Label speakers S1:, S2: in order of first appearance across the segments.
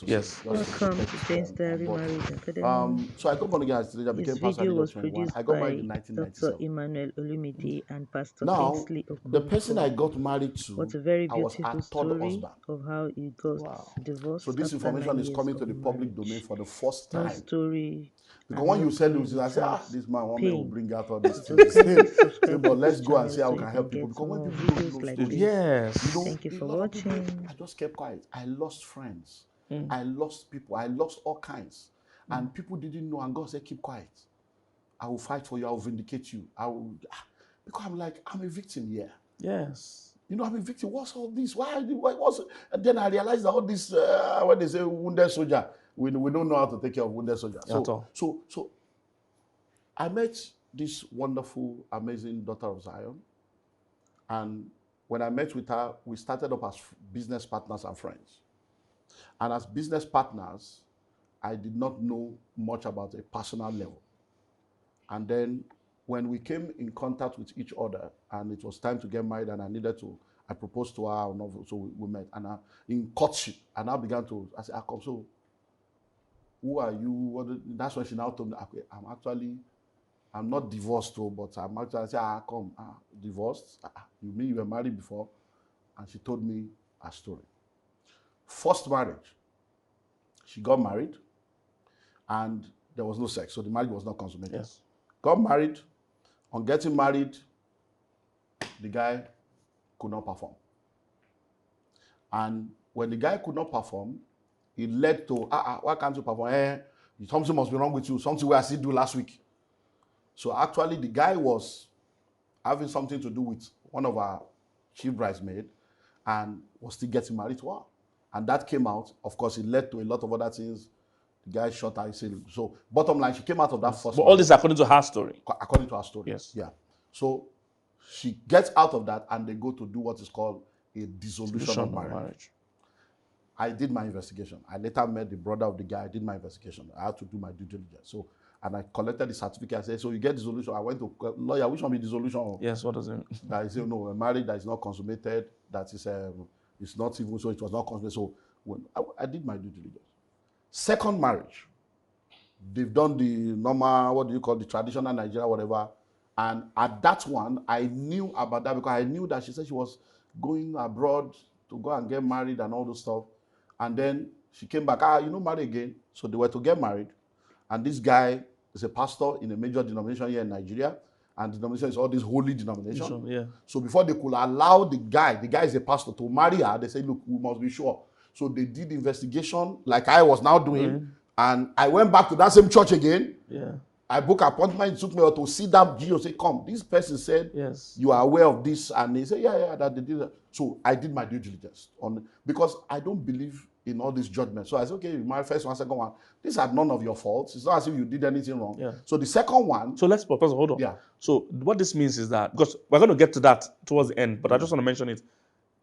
S1: Yes.
S2: Welcome to Jane's Diary Marriage Academy.
S3: So I got born again as a teenager,
S2: This
S3: became pastor at
S2: video
S3: the age of
S2: was
S3: 21.
S2: produced
S3: I got married
S2: by
S3: in
S2: Dr.
S3: 1997.
S2: Emmanuel Olumide and Pastor
S3: Now,
S2: Kingsley
S3: the person I
S2: Okonkwo.
S3: got married
S2: What
S3: to,
S2: a very
S3: I was
S2: beautiful
S3: her third
S2: story
S3: husband.
S2: of how he got
S3: Wow. So
S2: divorced
S3: this
S2: after
S3: information
S2: 9
S3: is
S2: years
S3: coming to
S2: of
S3: the public domain
S2: marriage.
S3: for the first
S2: No
S3: time.
S2: story
S3: Because
S2: and
S3: when
S2: no
S3: you said
S2: pain
S3: this, I said,
S2: without
S3: this man, one man will
S2: pain.
S3: bring out all these
S2: So
S3: things.
S2: kindly
S3: Say,
S2: subscribe to
S3: but let's
S2: this
S3: go and
S2: channel
S3: see how
S2: so
S3: we
S2: you
S3: can
S2: can
S3: help people.
S2: get
S3: Because when
S2: more
S3: people don't
S2: videos
S3: know
S2: like
S3: stories,
S2: this.
S1: Yes.
S2: Thank you
S3: a
S2: for
S3: lot of people,
S2: watching.
S3: I just kept quiet. I lost friends.
S1: Mm.
S3: I lost people. I lost all kinds. And people didn't know, and God said, keep quiet. I will fight for you. I will vindicate you. I will, because I'm like, I'm a victim here.
S1: Yes.
S3: I'm a victim. What's all this? What's? And then I realized that all this, when they say wounded soldier, we don't know how to take care of wounded soldier.
S1: At all.
S3: So I met this wonderful, amazing daughter of Zion, and when I met with her, we started up as business partners and friends. And as business partners, I did not know much about a personal level. And then when we came in contact with each other and it was time to get married and I proposed to her, so we met. And in courtship, and I began to, I said, come, so who are you? That's when she now told me, okay, I'm not divorced, though, but I'm actually, I said, divorced? You mean you were married before? And she told me her story. First marriage, she got married and there was no sex, so the marriage was not consummated.
S1: Yes.
S3: Got married. On getting married, the guy could not perform. And when the guy could not perform, it led to, why can't you perform? Something must be wrong with you, something I still do last week. So actually, the guy was having something to do with one of our chief bridesmaids and was still getting married to her. And that came out. Of course, it led to a lot of other things. The guy shot her. So bottom line, she came out of that first.
S1: But all this according to her story.
S3: According to her story.
S1: Yes.
S3: Yeah. So she gets out of that and they go to do what is called a dissolution of marriage. I did my investigation. I later met the brother of the guy. I did my investigation. I had to do my due diligence. And I collected the certificate. I said, so you get dissolution. I went to lawyer. Which one be dissolution?
S1: Yes. What does it mean?
S3: That is, a marriage that is not consummated. That is, it's not even so. It was not consummated. So when I did my due diligence. Second marriage, they've done the normal, what do you call the traditional Nigeria, whatever. And at that one, I knew about that because I knew that she said she was going abroad to go and get married and all those stuff. And then she came back, marry again. So they were to get married. And this guy is a pastor in a major denomination here in Nigeria. And the denomination is all this holy denomination.
S1: Yeah.
S3: So before they could allow the guy is a pastor, to marry her, they said, look, we must be sure. So they did investigation like I was now doing. And I went back to that same church again.
S1: Yeah.
S3: I booked an appointment. It took me to see that GO say, come. This person said,
S1: yes,
S3: you are aware of this. And they said, yeah, that they did that. So I did my due diligence because I don't believe in all this judgment. So I said, okay, my first one, second one. These are none of your faults. It's not as if you did anything wrong.
S1: Yeah.
S3: So the second one.
S1: So let's pause. Hold on.
S3: Yeah.
S1: So what this means is that, because we're going to get to that towards the end, but I just want to mention it.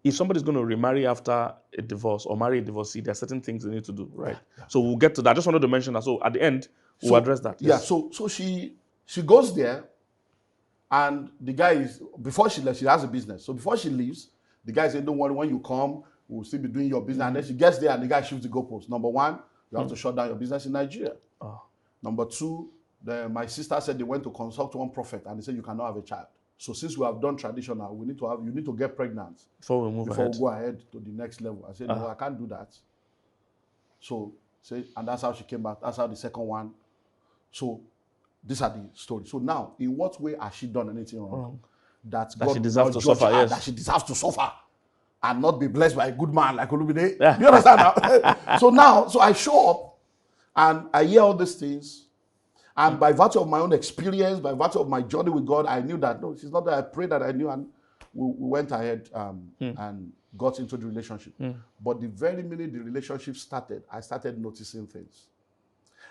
S1: If somebody's going to remarry after a divorce or marry a divorcee, there are certain things they need to do, right? Yeah. So we'll get to that. I just wanted to mention that. So at the end, we'll address that.
S3: Yes. Yeah. So she goes there, and the guy is, before she left, she has a business. So before she leaves, the guy said, don't worry, when you come, we'll still be doing your business. And then she gets there, and the guy shifts the goalpost. Number one, you have to shut down your business in Nigeria. Number two, my sister said they went to consult one prophet, and they said you cannot have a child. So since we have done traditional, you need to get pregnant
S1: before we
S3: go ahead to the next level. I said, no, I can't do that. So and that's how she came back. That's how the second one. So these are the stories. So now, in what way has she done anything wrong? That God
S1: she deserves to suffer,
S3: yes. That she deserves to suffer and not be blessed by a good man like Olumide. You understand now? So I show up and I hear all these things. And by virtue of my own experience, by virtue of my journey with God, I knew that, no, she's not that. I prayed that I knew, and we went ahead and got into the relationship. But the very minute the relationship started, I started noticing things.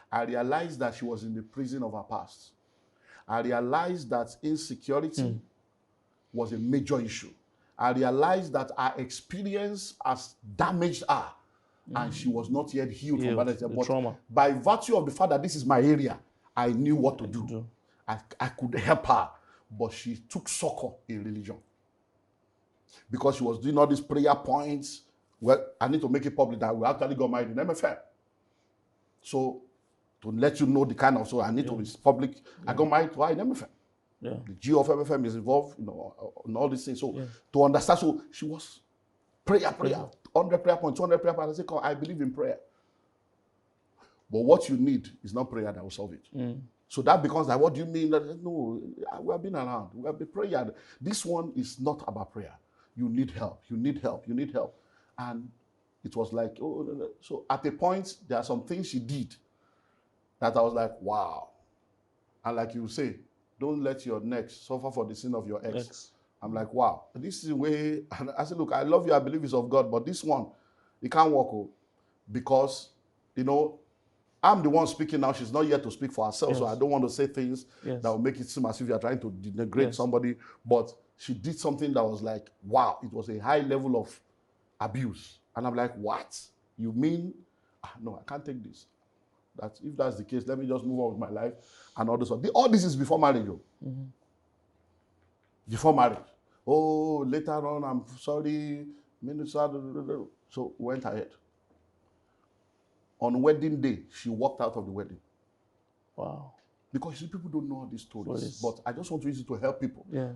S3: I realized that she was in the prison of her past. I realized that insecurity was a major issue. I realized that her experience has damaged her, and she was not yet healed from that. But
S1: trauma.
S3: By virtue of the fact that this is my area, I knew what to do. I could help her, but she took succor in religion. Because she was doing all these prayer points, well, I need to make it public that we actually got married in MFM. So to let you know the kind of, so I need to be public. I got married to her in MFM.
S1: Yeah.
S3: The G of MFM is involved, in all these things. So to understand, so she was prayer, 100 prayer points, 200 prayer points. I said, I believe in prayer. But what you need is not prayer that will solve it. So that becomes like, what do you mean? No, we have been around. We have been praying. This one is not about prayer. You need help. You need help. You need help. And it was like, oh, no. So at a point, there are some things she did that I was like, wow. And like you say, don't let your neck suffer for the sin of your ex. I'm like, wow. This is the way. And I said, look, I love you. I believe it's of God. But this one, it can't work. Because, I'm the one speaking now. She's not yet to speak for herself. So I don't want to say things that will make it seem as if you're trying to denigrate somebody. But she did something that was like, wow. It was a high level of abuse. And I'm like, what? You mean? No, I can't take this. That if that's the case, let me just move on with my life and all this. All this is before marriage. Before marriage. Oh, later on, I'm sorry. So went ahead. On wedding day, she walked out of the wedding.
S1: Wow.
S3: Because you see, people don't know all these stories. But I just want to use it to help people.
S1: Yeah.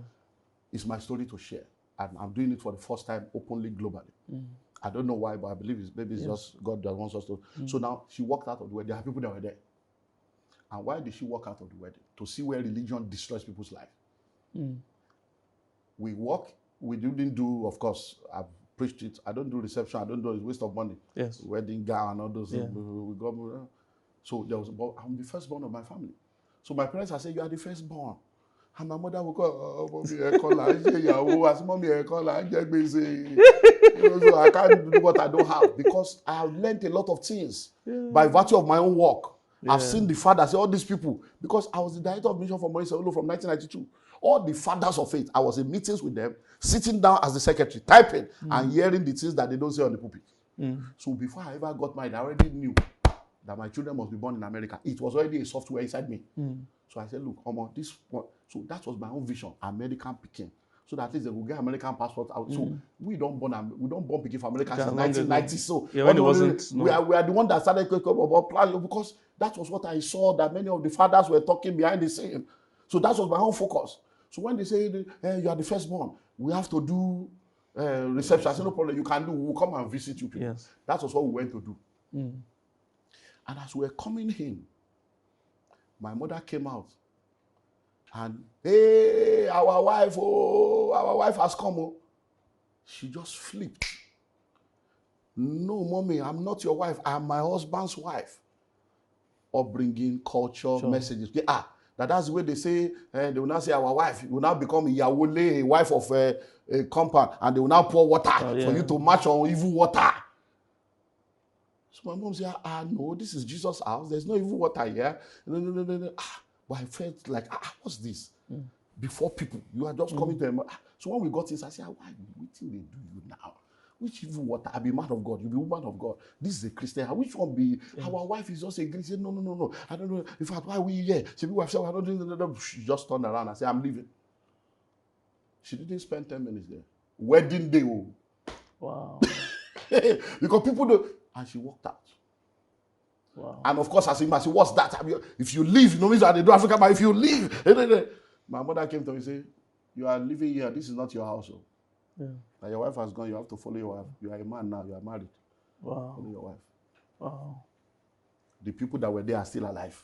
S3: It's my story to share. And I'm doing it for the first time openly, globally. I don't know why, but I believe it's just God that wants us to. So now she walked out of the wedding. There are people that were there. And why did she walk out of the wedding? To see where religion destroys people's life. We walk. We didn't do, of course, I've preached it. I don't do reception. I don't do it. It's a waste of money.
S1: Yes.
S3: Wedding gown and all those things. We got, so there was, I'm the firstborn of my family. So my parents are saying, you are the firstborn. And my mother will call, Mommy, so I can't do what I don't have because I have learned a lot of things by virtue of my own work. I've seen the fathers, all these people, because I was the director of mission for Maurice from 1992. All the fathers of faith, I was in meetings with them, sitting down as the secretary, typing and hearing the things that they don't say on the pulpit. So before I ever got married, I already knew that my children must be born in America. It was already a software inside me. So I said, look, this one. So that was my own vision, American Peking. So that at least they will get American passport out. So we don't born Peking for Americans since 1990. So
S1: when it wasn't,
S3: we are the one that started about planning because that was what I saw that many of the fathers were talking behind the scene. So that was my own focus. So when they say you are the firstborn, we have to do reception. I said, no problem, you can do. We'll come and visit you people.
S1: Yes.
S3: That was what we went to do. And as we were coming in, my mother came out. And, hey, our wife has come. Oh. She just flipped. No, Mommy, I'm not your wife. I'm my husband's wife. Upbringing, culture, messages. That's the way they say, they will now say our wife will now become a wife of a compound, and they will now pour water for you to match on evil water. So my mom said, no, this is Jesus' house. There's no evil water here. No. But I felt like, what's this? Before people, you are just coming to them. So when we got this, I said, why waiting they do you now? Which evil water? I'll be man of God. You'll be woman of God. This is a Christian. Which one be? Our wife is just a Greek. She said, no. I don't know. In fact, why are we here? She just turned around and said, I'm leaving. She didn't spend 10 minutes there. Wedding day. Oh.
S1: Wow.
S3: Because people do. And she walked out.
S1: Wow.
S3: And of course, I said, what's that? If you leave, you know, means they do Africa, but if you leave, my mother came to me and said, you are living here. This is not your house. Like your wife has gone. You have to follow your wife. You are a man now. You are married.
S1: Wow.
S3: Follow your wife.
S1: Wow.
S3: The people that were there are still alive.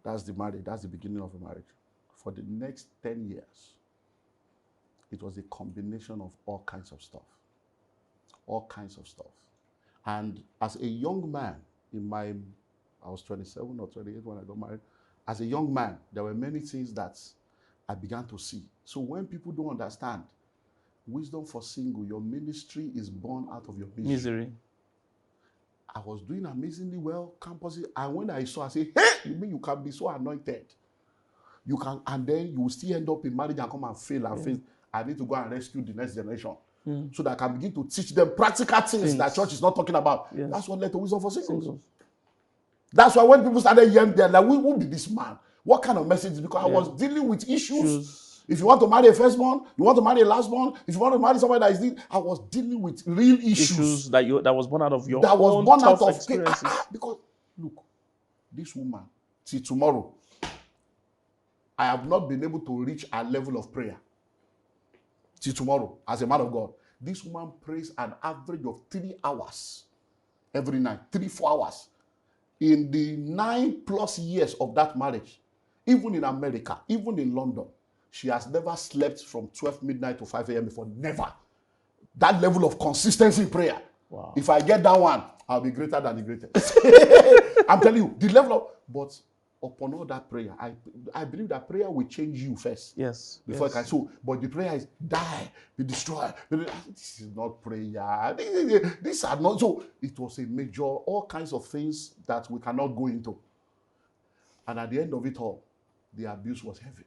S3: That's the marriage. That's the beginning of a marriage. For the next 10 years, it was a combination of all kinds of stuff. All kinds of stuff. And as a young man, I was 27 or 28 when I got married. As a young man, there were many things that I began to see. So when people don't understand, wisdom for single, your ministry is born out of your misery. I was doing amazingly well, campuses, and when I saw, I said, hey, you mean you can be so anointed? You can, and then you will still end up in marriage and come and fail and fail. I need to go and rescue the next generation. So that I can begin to teach them practical things that church is not talking about. Yes. That's what led to wisdom for singles. That's why when people started hearing, they're like, who be this man? What kind of message? Because I was dealing with issues If you want to marry a firstborn, you want to marry a lastborn, if you want to marry somebody that is dealing, I was dealing with real issues
S1: that was born out of your
S3: that was
S1: own
S3: born out
S1: tough
S3: of
S1: experiences.
S3: because look, this woman, till tomorrow, I have not been able to reach a level of prayer. Till tomorrow, as a man of God, this woman prays an average of 3 hours every night, 3-4 hours. In the 9+ years of that marriage, even in America, even in London, she has never slept from 12 midnight to 5 a.m. before. Never. That level of consistency in prayer.
S1: Wow.
S3: If I get that one, I'll be greater than the greatest. I'm telling you, the level of, but upon all that prayer, I believe that prayer will change you first.
S1: Yes.
S3: Before
S1: yes.
S3: I can. So, but the prayer is die, be destroyed. This is not prayer. These are not. So it was a major, all kinds of things that we cannot go into. And at the end of it all, the abuse was heavy.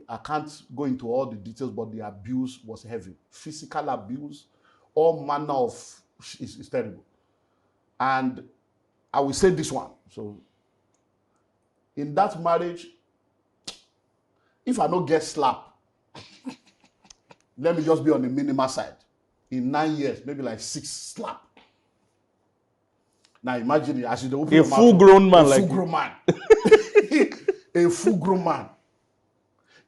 S3: I can't go into all the details, but the abuse was heavy. Physical abuse, all manner of is terrible. And I will say this one. So in that marriage, if I don't get slapped, let me just be on the minimal side. In 9 years, maybe like 6 slap. Now imagine it, as you open your mouth,
S1: full-grown man,
S3: a full-grown man. A full-grown man.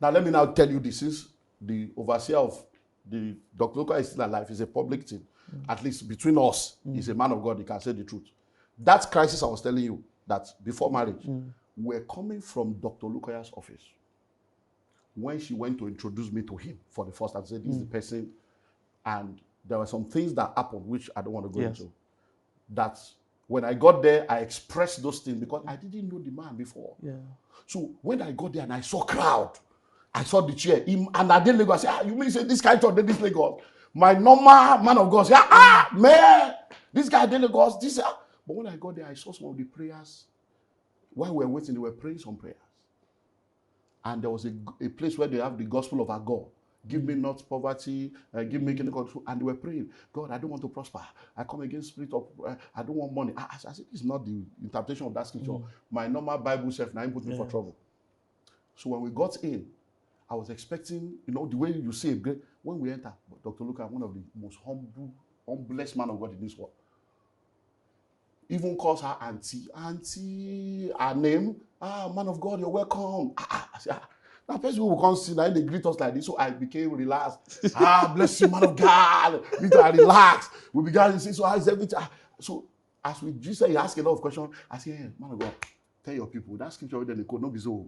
S3: Now let me now tell you this, is the overseer of the Dr. Luka is still alive. It's a public thing. At least between us, he's a man of God. He can say the truth. That crisis I was telling you, that before marriage, we're coming from Dr. Luka's office. When she went to introduce me to him for the first time, said, this is the person. And there were some things that happened, which I don't want to go into. That when I got there, I expressed those things because I didn't know the man before.
S1: Yeah.
S3: So when I got there and I saw crowd, I saw the chair, and I did Lagos. I said, you mean say this guy taught this Lagos? My normal man of God said, man, this guy did Lagos. But when I got there, I saw some of the prayers. While we were waiting, they were praying some prayers. And there was a place where they have the gospel of our God. Give me not poverty, give me control. And they were praying, God, I don't want to prosper. I come against spirit of, I don't want money. I said, this is not the interpretation of that scripture. My normal Bible self now put me for trouble. So when we got in, I was expecting, the way you say it, when we enter, Dr. Luka, one of the most humblest man of God in this world, even calls her auntie, her name, man of God, you're welcome. I said, now person who will come see, now they greet us like this, so I became relaxed. Bless you, man of God. I relaxed. We began to say, so how's everything? So as we just say, he asked a lot of questions, I said, hey, man of God, tell your people, that scripture within the code, not be so.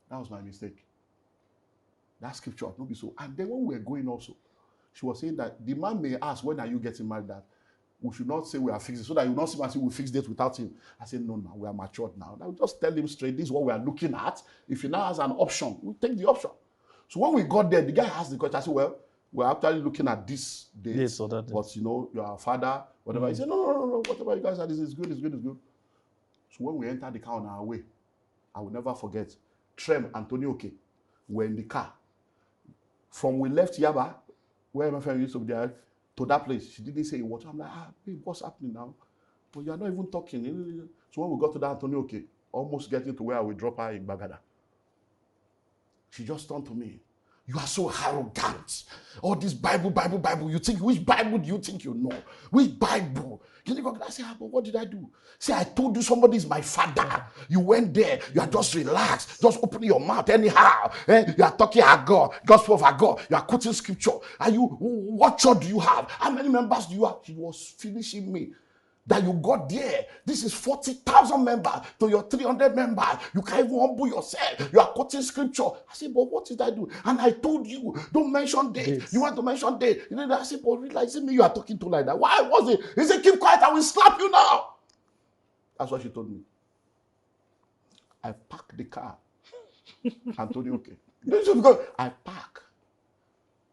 S3: That was my mistake. That scripture, not be so. And then when we were going also, she was saying that the man may ask, when are you getting married? That we should not say we are fixed, so that you not see and say we fixed it without him. I said, no, we are matured now. Now just tell him straight, this is what we are looking at. If he now has an option, we'll take the option. So when we got there, the guy asked the question. I said, well, we're actually looking at this date,
S1: Yes, so that
S3: but your father, whatever. He said, no, whatever you guys are, this is good, it's good, it's good. So when we entered the car on our way, I will never forget, Trem, Antonio Oke, were in the car. From we left Yaba, where my friend used to be there, to that place, she didn't say a word. I'm like, babe, what's happening now? But you're not even talking. So when we got to that Antonio Oke, almost getting to where I would drop her in Bagada, she just turned to me. You are so arrogant. All this Bible. You think, which Bible do you think you know? Which Bible? I say, but what did I do? Say, I told you somebody is my father. You went there. You are just relaxed. Just opening your mouth anyhow. You are talking about God. Gospel of our God. You are quoting scripture. What church do you have? How many members do you have? He was finishing me. That you got there. This is 40,000 members to your 300 members. You can't even humble yourself. You are quoting scripture. I said, but what did I do? And I told you, don't mention date. You want to mention date. I said, but realizing me, you are talking to like that. Why was it? He said, keep quiet, I will slap you now. That's what she told me. I parked the car. Antonio, okay. Because I park.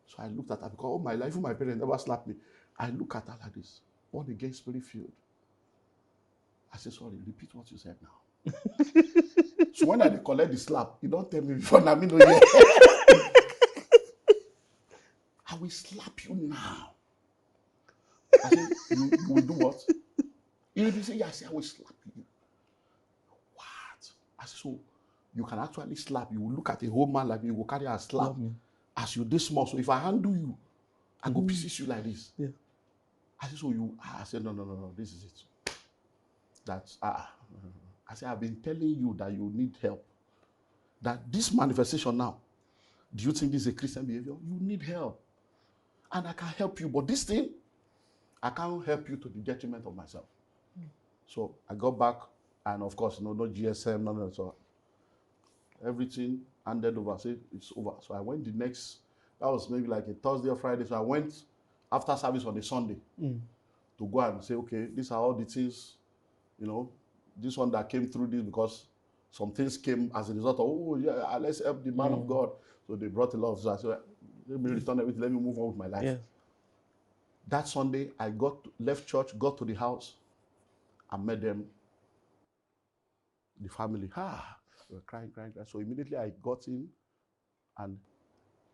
S3: So I looked at her because all my life, my parents never slapped me. I look at her like this. Born again, spirit filled. I said, sorry, repeat what you said now. So when I collect the slap, you don't tell me before now, no, yeah. I will slap you now. I said, you will do what? You will say, yeah, I said, I will slap you. What? I said, so you can actually slap. You will look at a whole man like me, you will carry and slap as you this small. So if I handle you, I go pieces you like this.
S1: Yeah.
S3: I said, so you, I said, no, this is it. That's, I said, I've been telling you that you need help. That this manifestation now, do you think this is a Christian behavior? You need help. And I can help you, but this thing, I can't help you to the detriment of myself. So I got back, and of course, no GSM, no. So everything handed over. I said, it's over. So I went the next, that was maybe like a Thursday or Friday. So I went after service on a Sunday to go and say, okay, these are all the things, this one that came through this, because some things came as a result of, oh, yeah, let's help the man of God. So they brought a lot of, so I said, let me return everything, let me move on with my life.
S1: Yeah.
S3: That Sunday, I left church, got to the house, and met them, the family. They were crying. So immediately I got in, and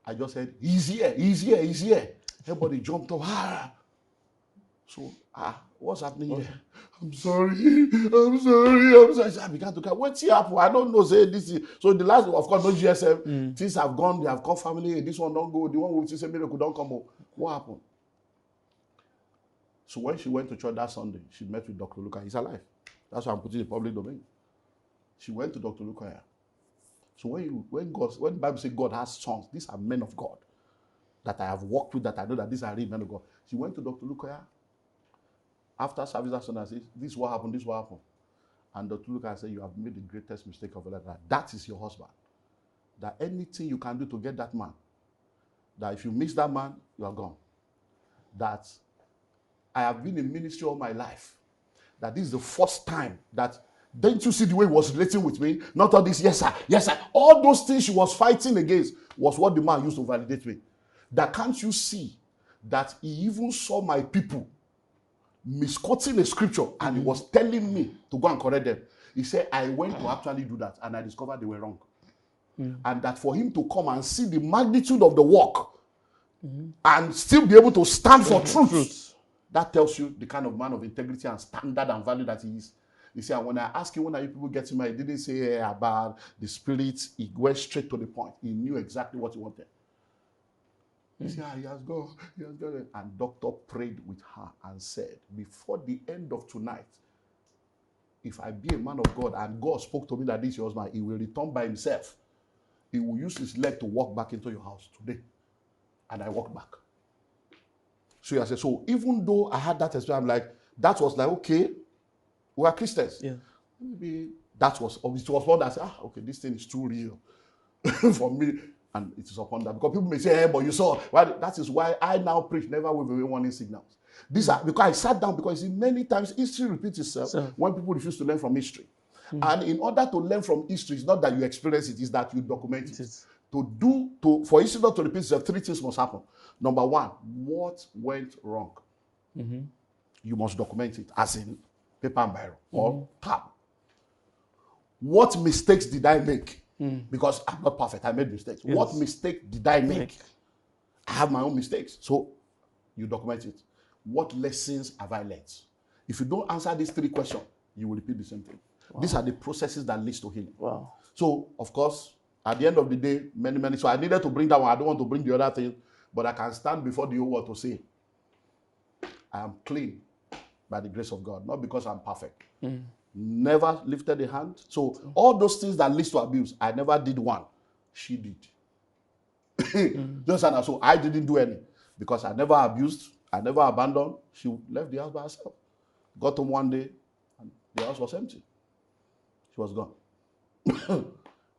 S3: I just said, he's here. Everybody jumped up. So, what's happening here? I'm sorry. So I began to cry. What's happening? I don't know. Say this is. So the last, of course, no GSM. Things have gone. They have called family. This one don't go. The one who say miracle don't come home. What happened? So when she went to church that Sunday, she met with Dr. Luka. He's alive. That's why I'm putting it in the public domain. She went to Dr. Luka. So when the Bible says God has sons, these are men of God that I have worked with, that I know that these are real men of God. She went to Dr. Luka. After service that Sunday, I said, this is what happened. And Dr. Luka said, you have made the greatest mistake of your life. That is your husband. That anything you can do to get that man, that if you miss that man, you are gone. That I have been in ministry all my life. That this is the first time that, didn't you see the way he was relating with me? Not all this, yes sir. All those things she was fighting against was what the man used to validate me. That can't you see that he even saw my people misquoting a scripture and he was telling me to go and correct them. He said, I went to actually do that and I discovered they were wrong. And that for him to come and see the magnitude of the work and still be able to stand for truth, that tells you the kind of man of integrity and standard and value that he is. You see, and when I asked him, when are you people getting married, he didn't say about the spirit. He went straight to the point. He knew exactly what he wanted. He said, he has gone. And doctor prayed with her and said, before the end of tonight, if I be a man of God and God spoke to me that this is your husband, he will return by himself. He will use his leg to walk back into your house today. And I walked back. So I said, so even though I had that experience, I'm like, that was like, okay, we are Christians.
S1: Yeah.
S3: Maybe that was, it was one that said, okay, this thing is too real for me. And it is upon that. Because people may say, hey, but you saw. Well, that is why I now preach never with away warning signals. These are, because I sat down, because you see, many times history repeats itself when people refuse to learn from history. And in order to learn from history, it's not that you experience it, it's that you document it. For history not to repeat itself, three things must happen. Number one, what went wrong? You must document it, as in paper and biro or tab. What mistakes did I make? Because I'm not perfect, I made mistakes. Yes. What mistake did I make? I have my own mistakes. So you document it. What lessons have I learned? If you don't answer these three questions, you will repeat the same thing. Wow. These are the processes that leads to healing. Wow. So, of course, at the end of the day, many. So I needed to bring that one. I don't want to bring the other thing, but I can stand before the whole world to say, I am clean by the grace of God, not because I'm perfect. Never lifted a hand. So all those things that leads to abuse, I never did one. She did. Just so I didn't do any because I never abused, I never abandoned. She left the house by herself. Got home one day, and the house was empty. She was gone.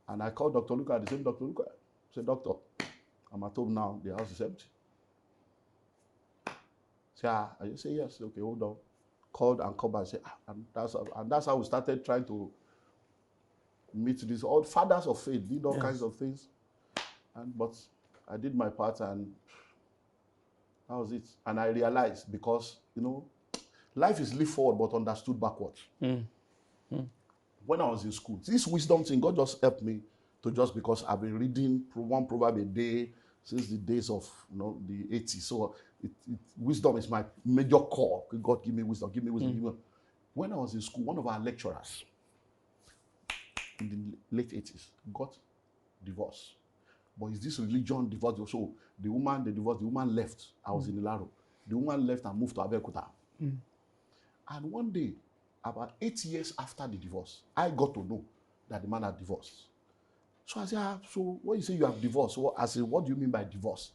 S3: And I called Dr. Luka, the same Dr. Luka. I said, Doctor, I'm at home now. The house is empty. Say, you say yes. Okay, hold on. Called and called back and said, and that's how we started trying to meet these all fathers of faith, did all kinds of things. But I did my part and that was it. And I realized because, life is lived forward but understood backwards. When I was in school, this wisdom thing, God just helped me to because I've been reading one proverb a day since the days of the 80s. So wisdom is my major core. God, give me wisdom, give me wisdom, give me. When I was in school, one of our lecturers in the late 80s, got divorced. But it's this religion divorce. So the woman, they divorced, the woman left. I was in Ilaro. The woman left and moved to Abeokuta. And one day, about 8 years after the divorce, I got to know that the man had divorced. So I said, so when you say you have divorced, I said, what do you mean by divorce?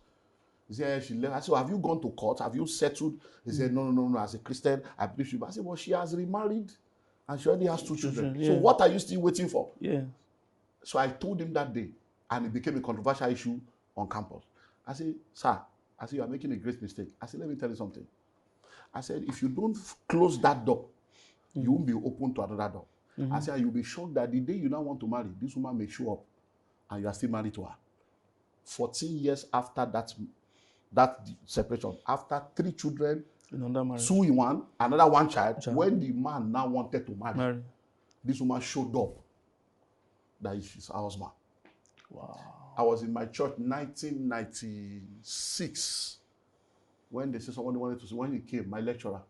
S3: He said, she left. I said, have you gone to court? Have you settled? He said, no. As a Christian, I believe she. I said, well, she has remarried and she already has 2 children.
S1: Yeah.
S3: So what are you still waiting for?
S1: Yeah.
S3: So I told him that day, and it became a controversial issue on campus. I said, sir, I said, you are making a great mistake. I said, let me tell you something. I said, if you don't close that door, you won't be open to another door. I said, you'll be shocked that the day you now want to marry, this woman may show up and you are still married to her. 14 years after that separation, after 3 children, 2 in 1, another 1 child, when the man now wanted to marry, this woman showed up that she's her husband.
S1: Wow.
S3: I was in my church 1996 when they said someone wanted to see. When he came, my lecturer,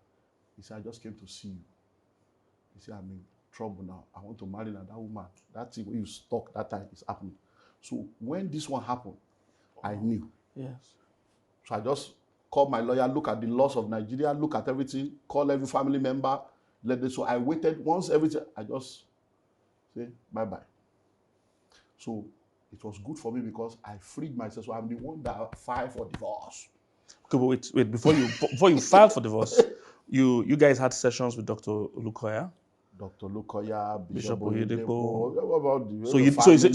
S3: he said, I just came to see you. He said, I'm in trouble now. I want to marry that woman. That thing when you stuck that time is happening. So when this one happened, I knew.
S1: Yes.
S3: So I just called my lawyer, look at the laws of Nigeria, look at everything, call every family member. So I waited. Once everything, I just say bye-bye. So it was good for me because I freed myself. So I'm the one that filed for divorce.
S1: Okay, but wait. Before you filed for divorce, you guys had sessions with Dr. Lukoya.
S3: Dr. Lukoya,
S1: Bishop
S3: Oyedepo.
S1: So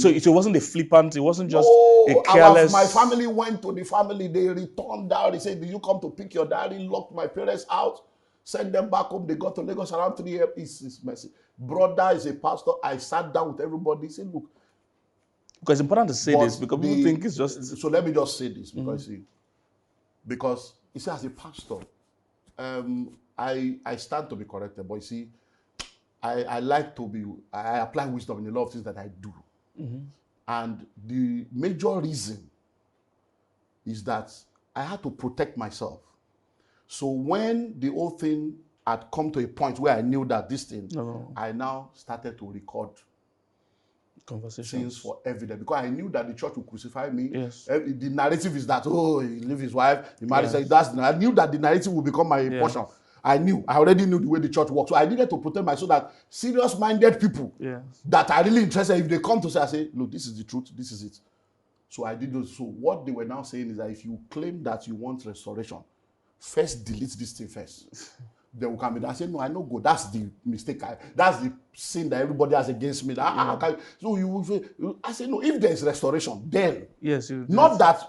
S1: it wasn't a flippant. It wasn't just a
S3: my
S1: careless.
S3: family went to the family. They returned down. They said, "Did you come to pick your daddy?" Locked my parents out. Sent them back home. They got to Lagos around 3 a.m. It's messy. Brother is a pastor. I sat down with everybody. Said, "Look."
S1: Because it's important to say this because people think it's just.
S3: So let me just say this because you see, as a pastor, I stand to be corrected, but you see, I like to be. I apply wisdom in a lot of things that I do, and the major reason is that I had to protect myself. So when the whole thing had come to a point where I knew that this thing, I now started to record conversations for evidence because I knew that the church would crucify me.
S1: Yes.
S3: The narrative is that, he leave his wife, he married. I knew that the narrative would become my portion. I already knew the way the church works. So I needed to protect myself so that serious-minded people that are really interested, if they come to say, I say, look, this is the truth, this is it. So I did those. So what they were now saying is that if you claim that you want restoration, first delete this thing first. Then we come in. I say, no, I know go. That's the mistake. That's the sin that everybody has against me. So I say, no, if there is restoration, then.
S1: Yes.
S3: Not that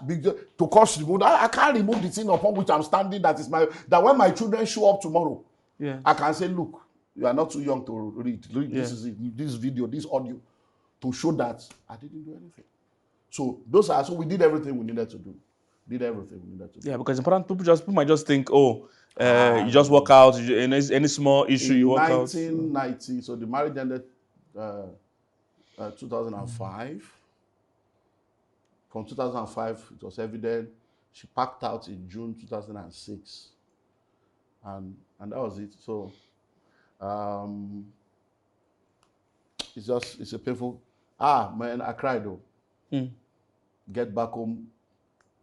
S3: to cause remove. I can't remove the thing upon which I'm standing. That when my children show up tomorrow, I can say, look, you are not too young to read. This is it, this video, this audio, to show that I didn't do anything. So so we did everything we needed to do. Yeah,
S1: because important people might just think, you just walk out, any small issue you walk out.
S3: 1990, so the marriage ended 2005. From 2005, it was evident. She packed out in June 2006. And that was it. So it's a painful. Man, I cried though. Get back home.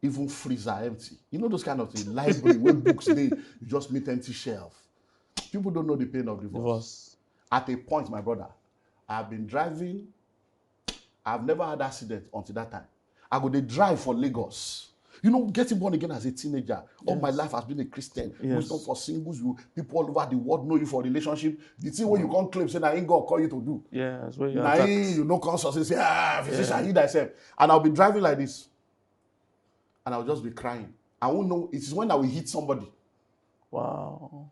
S3: Even freezer empty. You know those kind of things. Library, where books there, you just meet empty shelf. People don't know the pain of divorce. At a point, my brother, I've been driving. I've never had accident until that time. I go to drive for Lagos. You know, getting born again as a teenager. All my life has been a Christian. Wisdom for singles. People all over the world know you for relationship. The thing where you can't claim, say, I ain't God call you to do.
S1: Yeah, that's where
S3: you know, conscious, say, physician, you thyself. And I'll be driving like this. And I'll just be crying. I won't know. It is when I will hit somebody.
S1: Wow.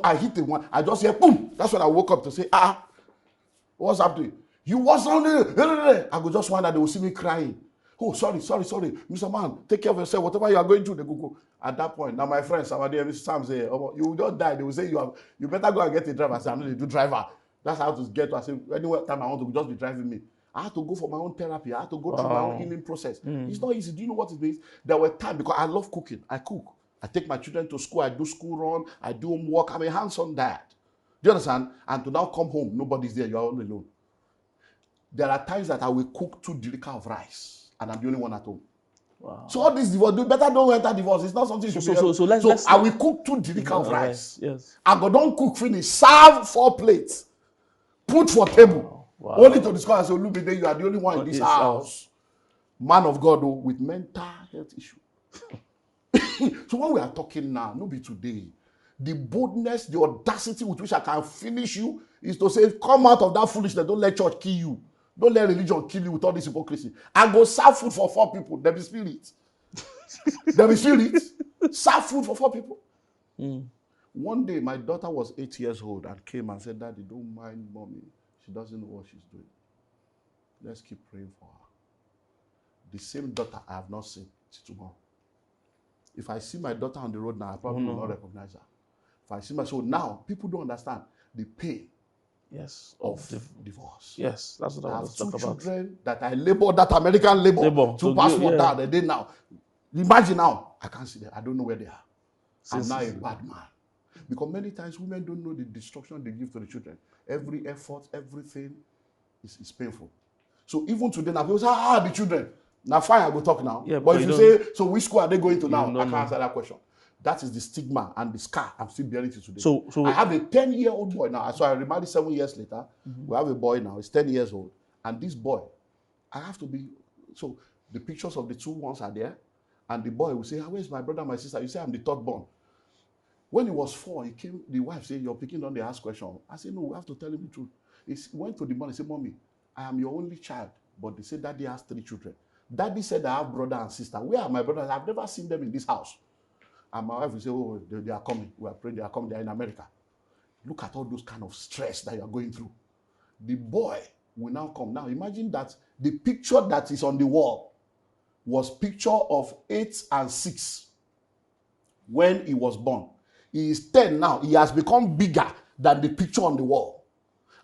S3: I hit the one. I just hear boom. That's when I woke up to say, what's happening? You was on there. I go just wonder they will see me crying. Oh, sorry. Mr. Man, take care of yourself. Whatever you are going through, they go. At that point, now my friends, Mr. Sam say, you will just die. They will say you better go and get a driver. I say, I'm not a good driver. That's how to get to. I say, anywhere time I want to just be driving me. I had to go for my own therapy. I had to go through my own healing process. It's not easy. Do you know what it means? There were times, because I love cooking. I cook. I take my children to school. I do school run. I do homework. I'm a hands-on dad. Do you understand? And to now come home, nobody's there. You're all alone. There are times that I will cook 2 jerrycans of rice and I'm the only one at home.
S1: Wow.
S3: So all this divorce, better don't enter divorce. It's not something you should be.
S1: let's
S3: I will cook 2 jerrycans of rice.
S1: Yes.
S3: I go don't cook finish, serve 4 plates, put for table.
S1: Wow.
S3: Only to discover, say, Olumide, you are the only one in this house. Man of God, with mental health issue. So when we are talking now, no be today. The boldness, the audacity with which I can finish you is to say, come out of that foolishness. Don't let church kill you. Don't let religion kill you with all this hypocrisy. I go serve food for 4 people. There be spirit. There be spirit. Serve food for 4 people. One day, my daughter was 8 years old and came and said, Daddy, don't mind mommy. She doesn't know what she's doing. Let's keep praying for her. The same daughter I have not seen till tomorrow. If I see my daughter on the road now, I probably will not recognize her. If I see my so now, people don't understand the pain of divorce.
S1: Yes, that's what I was talking about.
S3: 2 children that I labor, that American labor to passport that. And then now, imagine now, I can't see them. I don't know where they are. I'm now a bad man. Because many times women don't know the destruction they give to the children. Every effort, everything is painful. So even today, now people say, the children. Now fine, I will talk now.
S1: Yeah,
S3: but if you say, so which school are they going to now? I can't answer that question. That is the stigma and the scar I'm still bearing to today. So I have a 10-year-old boy now. So I remarried 7 years later. We have a boy now. He's 10 years old. And this boy, I have to be, so the pictures of the 2 ones are there. And the boy will say, where's my brother, my sister? You say, I'm the 3rd born. When he was 4, he came, the wife said, you're picking on the ask question. I said, no, we have to tell him the truth. He went to the mom and said, Mommy, I am your only child. But they said, Daddy has 3 children. Daddy said, I have brother and sister. Where are my brothers? I've never seen them in this house. And my wife will say, oh, they are coming. We are praying, they are coming. They are in America. Look at all those kind of stress that you are going through. The boy will now come. Now imagine that the picture that is on the wall was picture of 8 and 6 when he was born. He is 10 now. He has become bigger than the picture on the wall.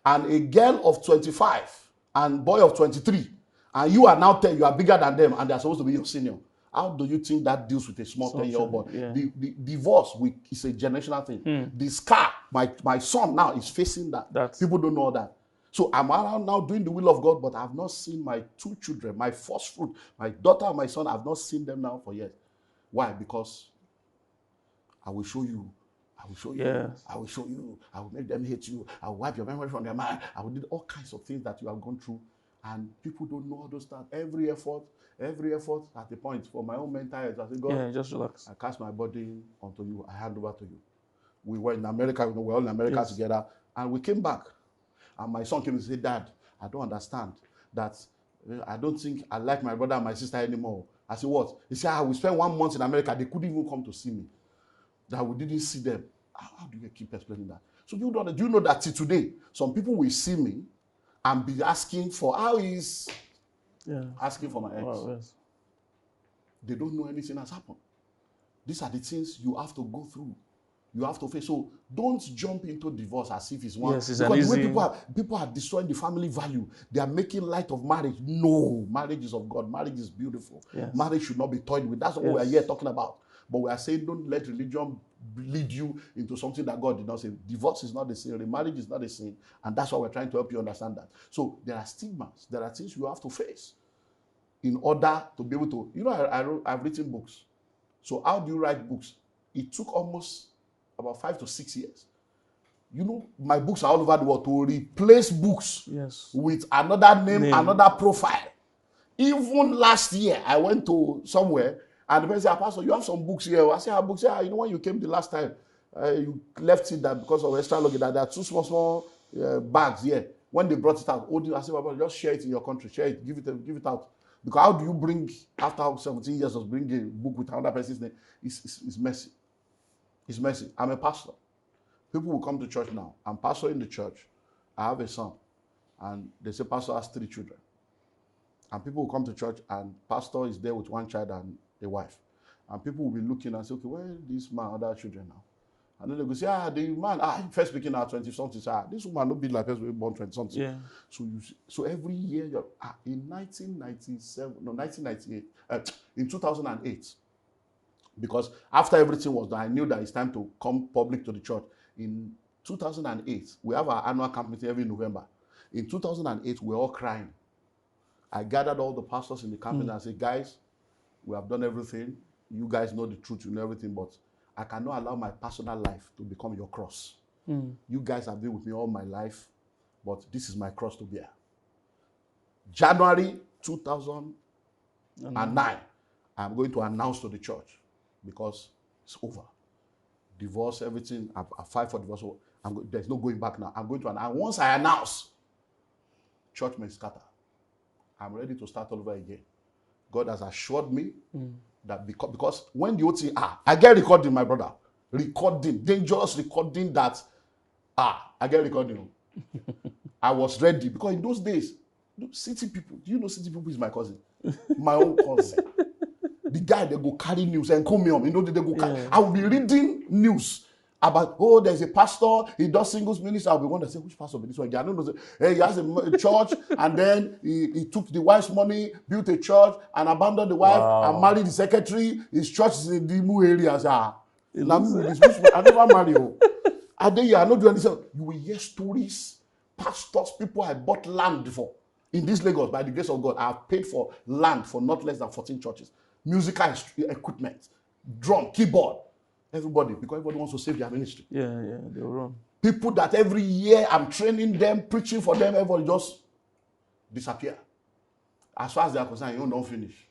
S3: And a girl of 25 and boy of 23. And you are now 10, you are bigger than them, and they are supposed to be your senior. How do you think that deals with a small 10-year-old boy?
S1: Yeah.
S3: The divorce is a generational thing. The scar, my son now is facing that. People don't know that. So I'm around now doing the will of God, but I've not seen my 2 children, my first fruit, my daughter and my son. I've not seen them now for years. Why? Because I will show you. I will show you.
S1: Yes.
S3: I will show you. I will make them hate you. I will wipe your memory from their mind. I will do all kinds of things that you have gone through. And people don't know all those stuff. Every effort at the point for my own mental health. I say, God,
S1: just relax.
S3: I cast my body onto you. I hand over to you. We were in America. We were all in America together. And we came back. And my son came and said, Dad, I don't understand that. I don't think I like my brother and my sister anymore. I said, what? He said, we spent 1 month in America. They couldn't even come to see me. That we didn't see them. How do you keep explaining that? So do you know that till today, some people will see me and be asking for asking for my ex.
S1: Wow, yes.
S3: They don't know anything has happened. These are the things you have to go through. You have to face. So don't jump into divorce as if it's one.
S1: Yes, it's
S3: because
S1: an
S3: the
S1: easy...
S3: way people are destroying the family value. They are making light of marriage. No, marriage is of God. Marriage is beautiful.
S1: Yes.
S3: Marriage should not be toyed with. That's what we are here talking about. But we are saying don't let religion lead you into something that God did not say. Divorce is not the sin. Marriage is not the sin. And that's why we're trying to help you understand that. So there are stigmas. There are things you have to face in order to be able to... You know, I've written books. So how do you write books? It took almost about 5 to 6 years. You know, my books are all over the world to replace books with another name, another profile. Even last year, I went to somewhere and the person said, Pastor, you have some books here. I said, books here. You know, when you came the last time, you left it there because of extra luggage. There are 2 small bags here. When they brought it out, I said, well, just share it in your country. Share it. Give it out. Because how do you bring, after 17 years of bringing a book with another person's name? It's messy. It's messy. I'm a pastor. People will come to church now. I'm pastor in the church. I have a son. And they say pastor has 3 children. And people will come to church and pastor is there with 1 child and a wife. And people will be looking and say, okay, where is this man, other children now? And then they go say, the man, first speaking at 20-something, say, this woman don't be like person born 20-something. Yeah. So every year, in 1998, in 2008, because after everything was done, I knew that it's time to come public to the church. In 2008, we have our annual camp meeting every November. In 2008, we were all crying. I gathered all the pastors in the campus and said, guys, we have done everything. You guys know the truth, you know everything, but I cannot allow my personal life to become your cross. You guys have been with me all my life, but this is my cross to bear. January 2009, I'm going to announce to the church, because it's over. Divorce, everything, I filed for divorce. So there's no going back now. I'm going to announce. And once I announce, church may scatter. I'm ready to start all over again. God has assured me that because when the OT, I get recording, my brother. Recording, dangerous recording that, I get recording. I was ready, because in those days, city people, do you know city people is my cousin? My own cousin. The guy, they go carry news and come here. You know, they go carry. I will be reading news about, there's a pastor, he does singles ministry. I'll be wondering, say, which pastor? This one? I don't know. Hey, he has a church, and then he took the wife's money, built a church, and abandoned the wife, and married the secretary. His church is in the Dimu area. I never marry you. I not doing this. You will hear stories, pastors, people I bought land for. In this Lagos, by the grace of God, I have paid for land for not less than 14 churches. Musical equipment, drum, keyboard, everybody, because everybody wants to save their ministry.
S1: They run.
S3: People that every year I'm training them, preaching for them, everybody just disappear. As far as they are concerned, you don't finish.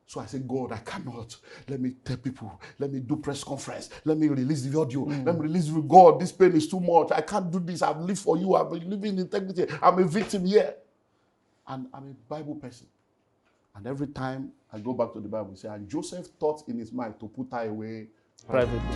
S3: So I say, God, I cannot. Let me tell people. Let me do press conference. Let me release the audio. Let me release the God. This pain is too much. I can't do this. I've lived for you. I've been living in integrity. I'm a victim here. And I'm a Bible person. And every time I go back to the Bible, say, and Joseph thought in his mind to put her away
S1: Privately.